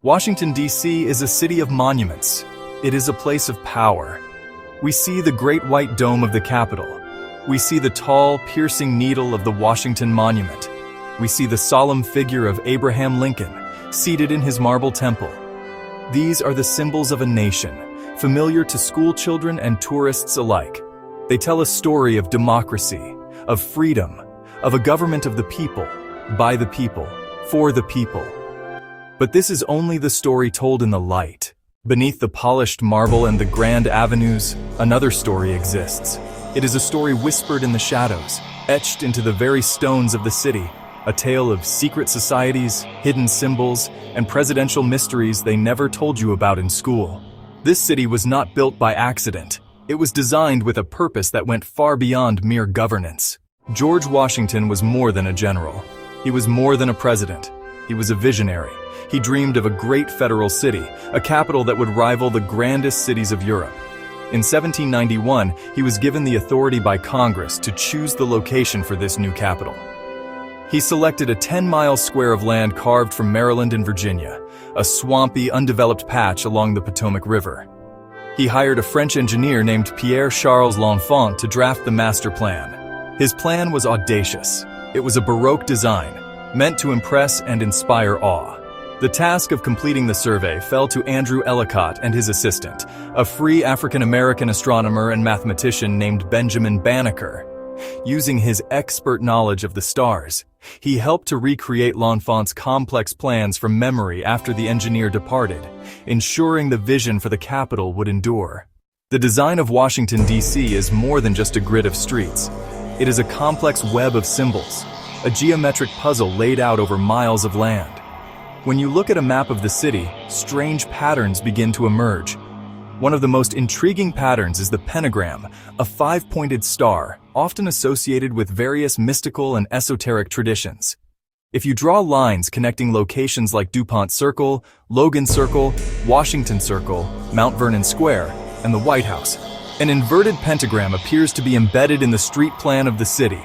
Washington, D.C. is a city of monuments. It is a place of power. We see the great white dome of the Capitol. We see the tall, piercing needle of the Washington Monument. We see the solemn figure of Abraham Lincoln, seated in his marble temple. These are the symbols of a nation, familiar to school children and tourists alike. They tell a story of democracy, of freedom, of a government of the people, by the people, for the people. But this is only the story told in the light. Beneath the polished marble and the grand avenues, another story exists. It is a story whispered in the shadows, etched into the very stones of the city, a tale of secret societies, hidden symbols, and presidential mysteries they never told you about in school. This city was not built by accident. It was designed with a purpose that went far beyond mere governance. George Washington was more than a general. He was more than a president. He was a visionary. He dreamed of a great federal city, a capital that would rival the grandest cities of Europe. In 1791, he was given the authority by Congress to choose the location for this new capital. He selected a 10-mile square of land carved from Maryland and Virginia, a swampy, undeveloped patch along the Potomac River. He hired a French engineer named Pierre-Charles L'Enfant to draft the master plan. His plan was audacious. It was a Baroque design, meant to impress and inspire awe. The task of completing the survey fell to Andrew Ellicott and his assistant, a free African-American astronomer and mathematician named Benjamin Banneker. Using his expert knowledge of the stars, he helped to recreate L'Enfant's complex plans from memory after the engineer departed, ensuring the vision for the capital would endure. The design of Washington, D.C. is more than just a grid of streets. It is a complex web of symbols, a geometric puzzle laid out over miles of land. When you look at a map of the city, strange patterns begin to emerge. One of the most intriguing patterns is the pentagram, a five-pointed star, often associated with various mystical and esoteric traditions. If you draw lines connecting locations like DuPont Circle, Logan Circle, Washington Circle, Mount Vernon Square, and the White House, an inverted pentagram appears to be embedded in the street plan of the city.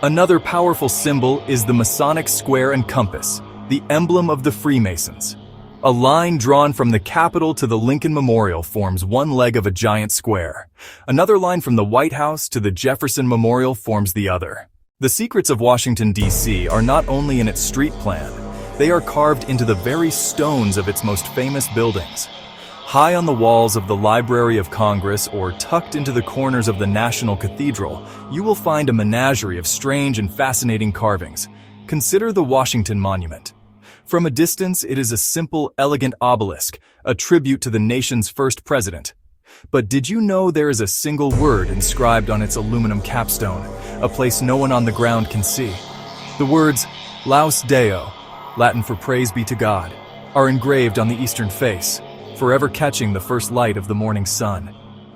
Another powerful symbol is the Masonic square and compass, the emblem of the Freemasons. A line drawn from the Capitol to the Lincoln Memorial forms one leg of a giant square. Another line from the White House to the Jefferson Memorial forms the other. The secrets of Washington, D.C. are not only in its street plan, they are carved into the very stones of its most famous buildings. High on the walls of the Library of Congress or tucked into the corners of the National Cathedral, you will find a menagerie of strange and fascinating carvings. Consider the Washington Monument. From a distance, it is a simple, elegant obelisk, a tribute to the nation's first president. But did you know there is a single word inscribed on its aluminum capstone, a place no one on the ground can see? The words, Laus Deo, Latin for praise be to God, are engraved on the eastern face, forever catching the first light of the morning sun.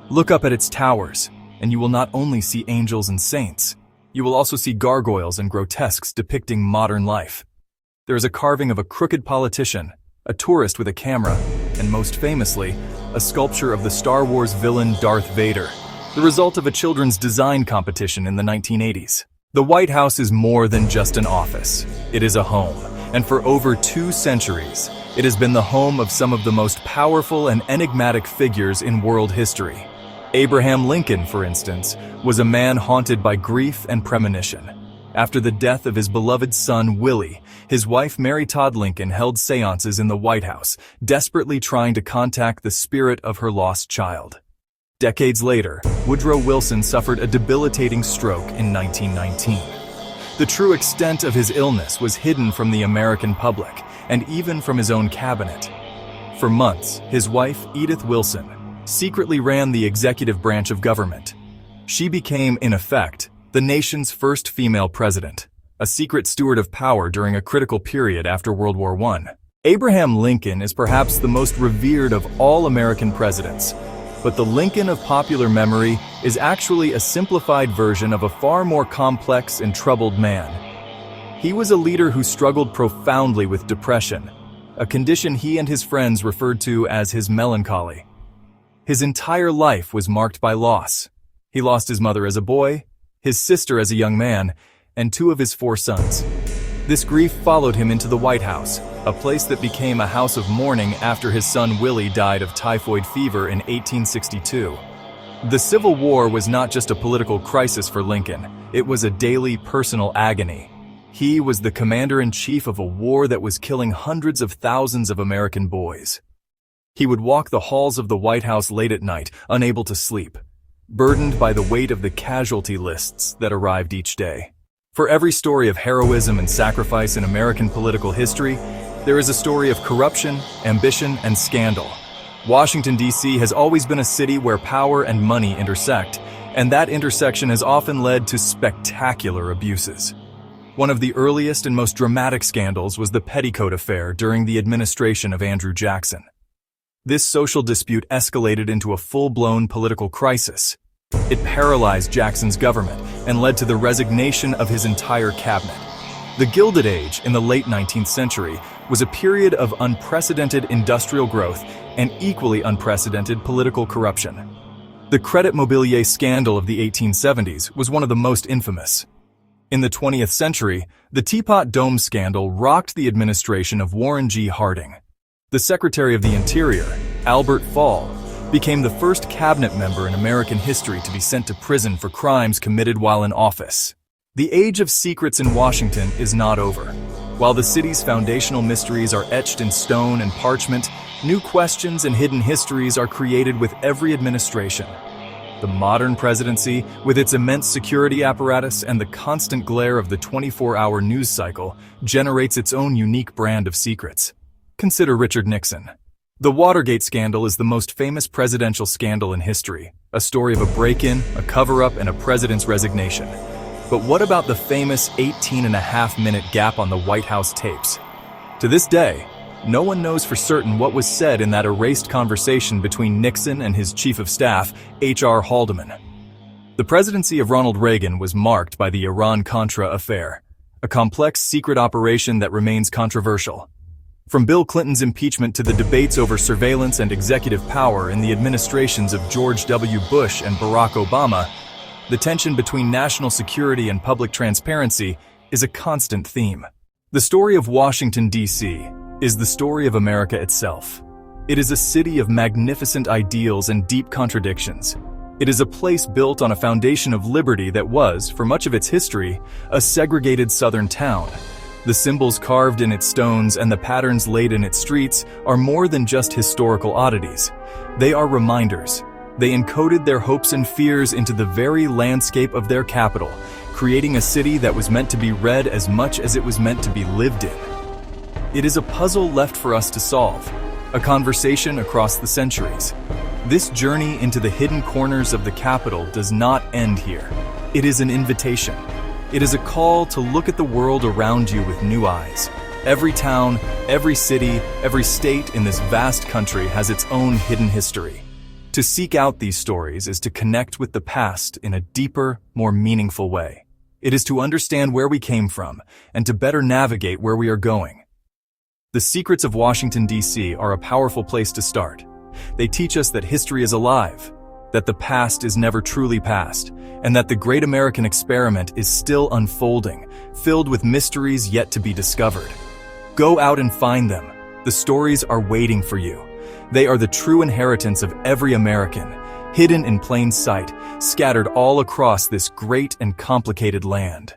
Look up at its towers, and you will not only see angels and saints, you will also see gargoyles and grotesques depicting modern life. There is a carving of a crooked politician, a tourist with a camera, and most famously, a sculpture of the Star Wars villain Darth Vader, the result of a children's design competition in the 1980s. The White House is more than just an office. It is a home, and for over 2 centuries, it has been the home of some of the most powerful and enigmatic figures in world history. Abraham Lincoln, for instance, was a man haunted by grief and premonition. After the death of his beloved son, Willie, his wife Mary Todd Lincoln held seances in the White House, desperately trying to contact the spirit of her lost child. Decades later, Woodrow Wilson suffered a debilitating stroke in 1919. The true extent of his illness was hidden from the American public, and even from his own cabinet. For months, his wife, Edith Wilson, secretly ran the executive branch of government. She became, in effect, the nation's first female president, a secret steward of power during a critical period after World War I. Abraham Lincoln is perhaps the most revered of all American presidents, but the Lincoln of popular memory is actually a simplified version of a far more complex and troubled man. He was a leader who struggled profoundly with depression, a condition he and his friends referred to as his melancholy. His entire life was marked by loss. He lost his mother as a boy, his sister as a young man, and 2 of his 4 sons. This grief followed him into the White House, a place that became a house of mourning after his son Willie died of typhoid fever in 1862. The Civil War was not just a political crisis for Lincoln, it was a daily personal agony. He was the commander-in-chief of a war that was killing hundreds of thousands of American boys. He would walk the halls of the White House late at night, unable to sleep, burdened by the weight of the casualty lists that arrived each day. For every story of heroism and sacrifice in American political history, there is a story of corruption, ambition, and scandal. Washington, D.C. has always been a city where power and money intersect, and that intersection has often led to spectacular abuses. One of the earliest and most dramatic scandals was the Petticoat Affair during the administration of Andrew Jackson. This social dispute escalated into a full-blown political crisis. It paralyzed Jackson's government and led to the resignation of his entire cabinet. The Gilded Age in the late 19th century was a period of unprecedented industrial growth and equally unprecedented political corruption. The Credit Mobilier scandal of the 1870s was one of the most infamous. In the 20th century, the Teapot Dome scandal rocked the administration of Warren G. Harding. The Secretary of the Interior, Albert Fall, became the first cabinet member in American history to be sent to prison for crimes committed while in office. The age of secrets in Washington is not over. While the city's foundational mysteries are etched in stone and parchment, new questions and hidden histories are created with every administration. The modern presidency, with its immense security apparatus and the constant glare of the 24-hour news cycle, generates its own unique brand of secrets. Consider Richard Nixon. The Watergate scandal is the most famous presidential scandal in history, a story of a break-in, a cover-up, and a president's resignation. But what about the famous 18.5-minute gap on the White House tapes? To this day, no one knows for certain what was said in that erased conversation between Nixon and his chief of staff, H.R. Haldeman. The presidency of Ronald Reagan was marked by the Iran-Contra affair, a complex secret operation that remains controversial. From Bill Clinton's impeachment to the debates over surveillance and executive power in the administrations of George W. Bush and Barack Obama, the tension between national security and public transparency is a constant theme. The story of Washington, D.C. is the story of America itself. It is a city of magnificent ideals and deep contradictions. It is a place built on a foundation of liberty that was, for much of its history, a segregated southern town. The symbols carved in its stones and the patterns laid in its streets are more than just historical oddities. They are reminders. They encoded their hopes and fears into the very landscape of their capital, creating a city that was meant to be read as much as it was meant to be lived in. It is a puzzle left for us to solve, a conversation across the centuries. This journey into the hidden corners of the capital does not end here. It is an invitation. It is a call to look at the world around you with new eyes. Every town, every city, every state in this vast country has its own hidden history. To seek out these stories is to connect with the past in a deeper, more meaningful way. It is to understand where we came from and to better navigate where we are going. The Secrets of Washington, D.C. are a powerful place to start. They teach us that history is alive, that the past is never truly past, and that the great American experiment is still unfolding, filled with mysteries yet to be discovered. Go out and find them. The stories are waiting for you. They are the true inheritance of every American, hidden in plain sight, scattered all across this great and complicated land.